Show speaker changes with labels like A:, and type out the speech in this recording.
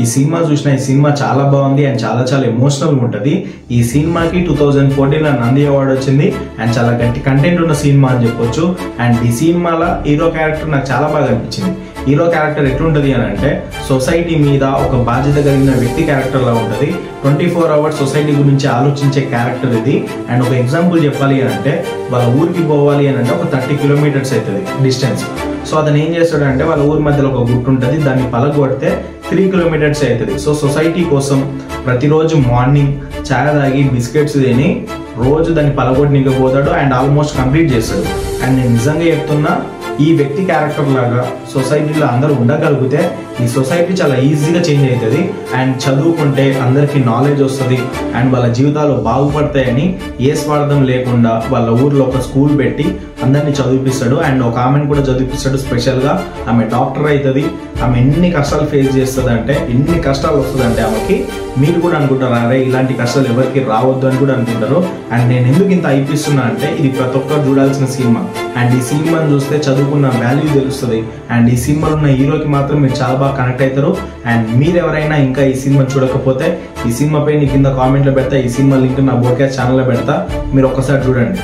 A: ఈ సినిమా చూసిన ఈ సినిమా చాలా బాగుంది అండ్ చాలా ఎమోషనల్ ఉంటుంది. ఈ సినిమాకి 2014 నంది అవార్డు వచ్చింది అండ్ చాలా గట్టి కంటెంట్ ఉన్న సినిమా అని చెప్పొచ్చు. అండ్ ఈ సినిమాలో హీరో క్యారెక్టర్ నాకు చాలా బాగా అనిపించింది. హీరో క్యారెక్టర్ ఎట్లుంటుంది అని అంటే సొసైటీ మీద ఒక బాధ్యత కలిగిన వ్యక్తి క్యారెక్టర్ లా ఉంటుంది. 24 hours సొసైటీ గురించి ఆలోచించే క్యారెక్టర్ ఇది. అండ్ ఒక ఎగ్జాంపుల్ చెప్పాలి అని అంటే వాళ్ళ ఊరికి పోవాలి అని అంటే ఒక 30 kilometers అవుతుంది డిస్టెన్స్. సో అతను ఏం చేస్తాడంటే వాళ్ళ ఊరి మధ్యలో ఒక గుట్టు ఉంటుంది, దాన్ని పలగొడితే 3 kilometers అవుతుంది. సో సొసైటీ కోసం ప్రతిరోజు మార్నింగ్ చాయ్ తాగి బిస్కెట్స్ తిని రోజు దాన్ని పలగొట్టడానికి పోతాడు అండ్ ఆల్మోస్ట్ కంప్లీట్ చేస్తాడు. అండ్ నేను నిజంగా చెప్తున్నా, ఈ వ్యక్తి క్యారెక్టర్ లాగా సొసైటీలో అందరూ ఉండగలిగితే ఈ సొసైటీ చాలా ఈజీగా చేంజ్ అవుతుంది అండ్ చదువుకుంటే అందరికీ నాలెడ్జ్ వస్తుంది అండ్ వాళ్ళ జీవితాలు బాగుపడతాయని ఏ స్వార్థం లేకుండా వాళ్ళ ఊర్లో ఒక స్కూల్ పెట్టి అందరినీ చదివిపిస్తాడు. అండ్ ఒక ఆమెను కూడా చదివిపిస్తాడు స్పెషల్గా. ఆమె డాక్టర్ అవుతుంది. ఆమె ఎన్ని కష్టాలు ఫేస్ చేస్తుంది అంటే ఎన్ని కష్టాలు వస్తుందంటే ఆమెకి మీరు కూడా అనుకుంటారు అరే ఇలాంటి కష్టాలు ఎవరికి రావద్దు అని కూడా అనుకుంటారు. అండ్ నేను ఎందుకు ఇంత అయిపిస్తున్నా అంటే ఇది ప్రతి ఒక్కరు చూడాల్సిన సినిమా. అండ్ ఈ సినిమాని చూస్తే చదువుకున్న వాల్యూ తెలుస్తుంది. అండ్ ఈ సినిమాలో ఉన్న హీరోకి మాత్రం మీరు చాలా బాగా కనెక్ట్ అవుతారు. అండ్ మీరు ఎవరైనా ఇంకా ఈ సినిమా చూడకపోతే ఈ సినిమా పై కింద కామెంట్లో పెడతా, ఈ సినిమా లింక్ నా బోడ్కాస్ట్ ఛానల్లో పెడతా, మీరు ఒక్కసారి చూడండి.